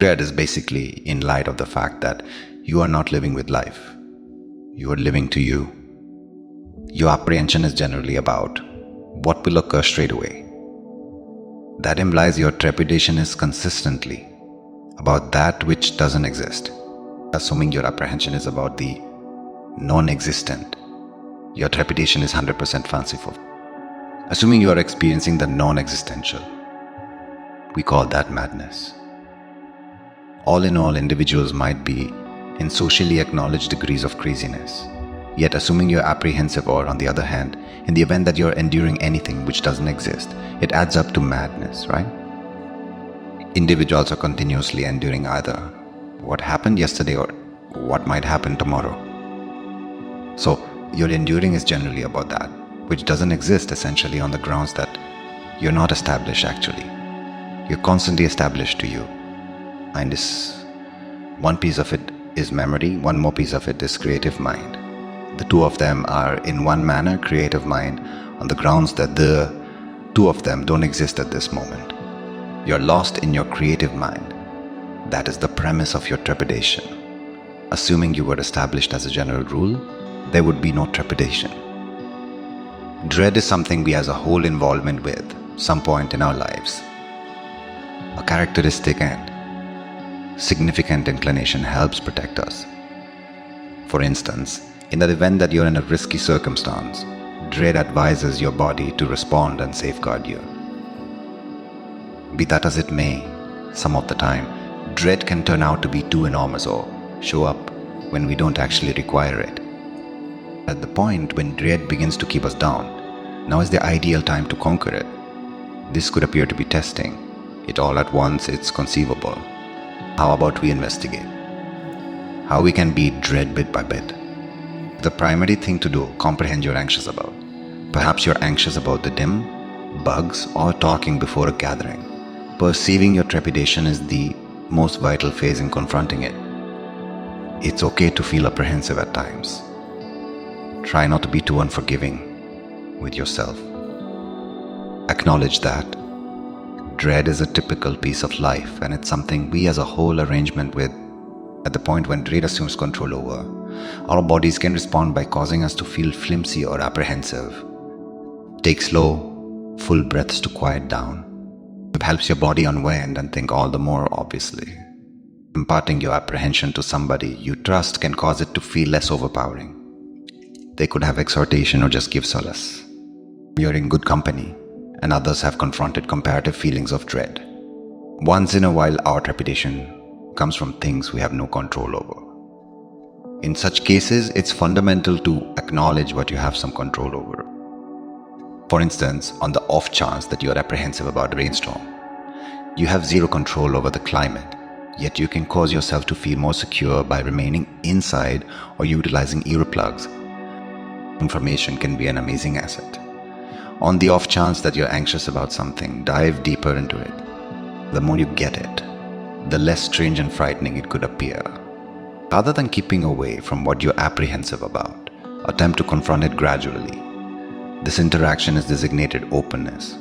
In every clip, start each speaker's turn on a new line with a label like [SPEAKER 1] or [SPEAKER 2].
[SPEAKER 1] Dread is basically in light of the fact that you are not living with life. You are living to you. Your apprehension is generally about what will occur straight away. That implies your trepidation is consistently about that which doesn't exist. Assuming your apprehension is about the non-existent, your trepidation is 100% fanciful. Assuming you are experiencing the non-existential, we call that madness. All in all, individuals might be in socially acknowledged degrees of craziness. Yet assuming you're apprehensive, or on the other hand, in the event that you're enduring anything which doesn't exist, it adds up to madness, right? Individuals are continuously enduring either what happened yesterday or what might happen tomorrow. So your enduring is generally about that, which doesn't exist, essentially on the grounds that you're not established actually. You're constantly established to you. And this one piece of it is memory, one more piece of it is creative mind. The two of them are in one manner creative mind on the grounds that the two of them don't exist at this moment. You're lost in your creative mind. That is the premise of your trepidation. Assuming you were established as a general rule, there would be no trepidation. Dread is something we as a whole involvement with some point in our lives. A characteristic and significant inclination helps protect us. For instance, in the event that you're in a risky circumstance, dread advises your body to respond and safeguard you. Be that as it may, some of the time, dread can turn out to be too enormous or show up when we don't actually require it. At the point when dread begins to keep us down, now is the ideal time to conquer it. This could appear to be testing it all at once. It's conceivable. How about we investigate how we can beat dread bit by bit? The primary thing to do, comprehend you're anxious about. Perhaps you're anxious about the dim, bugs, or talking before a gathering. Perceiving your trepidation is the most vital phase in confronting it. It's okay to feel apprehensive at times. Try not to be too unforgiving with yourself. Acknowledge that dread is a typical piece of life, and it's something we as a whole arrangement with. At the point when dread assumes control over, our bodies can respond by causing us to feel flimsy or apprehensive. Take slow, full breaths to quiet down. It helps your body unwind and think all the more obviously. Imparting your apprehension to somebody you trust can cause it to feel less overpowering. They could have exhortation or just give solace. You're in good company, and others have confronted comparative feelings of dread. Once in a while, our trepidation comes from things we have no control over. In such cases, it's fundamental to acknowledge what you have some control over. For instance, on the off chance that you are apprehensive about a rainstorm, you have zero control over the climate, yet you can cause yourself to feel more secure by remaining inside or utilizing earplugs. Information can be an amazing asset. On the off chance that you're anxious about something, dive deeper into it. The more you get it, the less strange and frightening it could appear. Rather than keeping away from what you're apprehensive about, attempt to confront it gradually. This interaction is designated openness.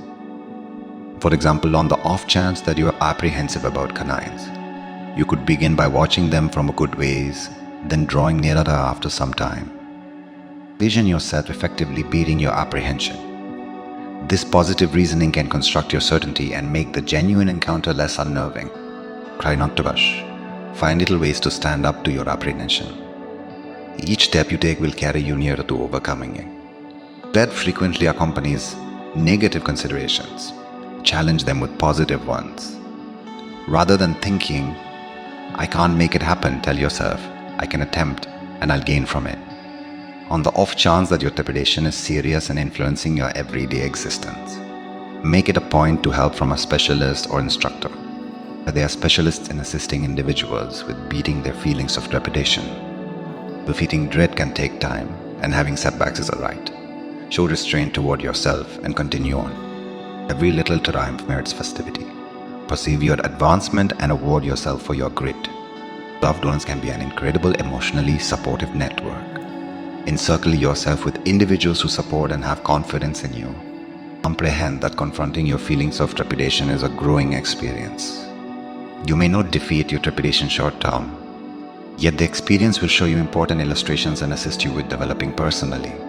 [SPEAKER 1] For example, on the off chance that you are apprehensive about canines, you could begin by watching them from a good ways, then drawing nearer after some time. Vision yourself effectively beating your apprehension. This positive reasoning can construct your certainty and make the genuine encounter less unnerving. Try not to rush. Find little ways to stand up to your apprehension. Each step you take will carry you nearer to overcoming it. Dread frequently accompanies negative considerations. Challenge them with positive ones. Rather than thinking, I can't make it happen, tell yourself, I can attempt and I'll gain from it. On the off chance that your trepidation is serious and influencing your everyday existence, make it a point to help from a specialist or instructor. They are specialists in assisting individuals with beating their feelings of trepidation. Defeating dread can take time, and having setbacks is alright. Show restraint toward yourself and continue on. Every little triumph merits festivity. Perceive your advancement and award yourself for your grit. Loved ones can be an incredible emotionally supportive network. Encircle yourself with individuals who support and have confidence in you. Comprehend that confronting your feelings of trepidation is a growing experience. You may not defeat your trepidation short term, yet the experience will show you important illustrations and assist you with developing personally.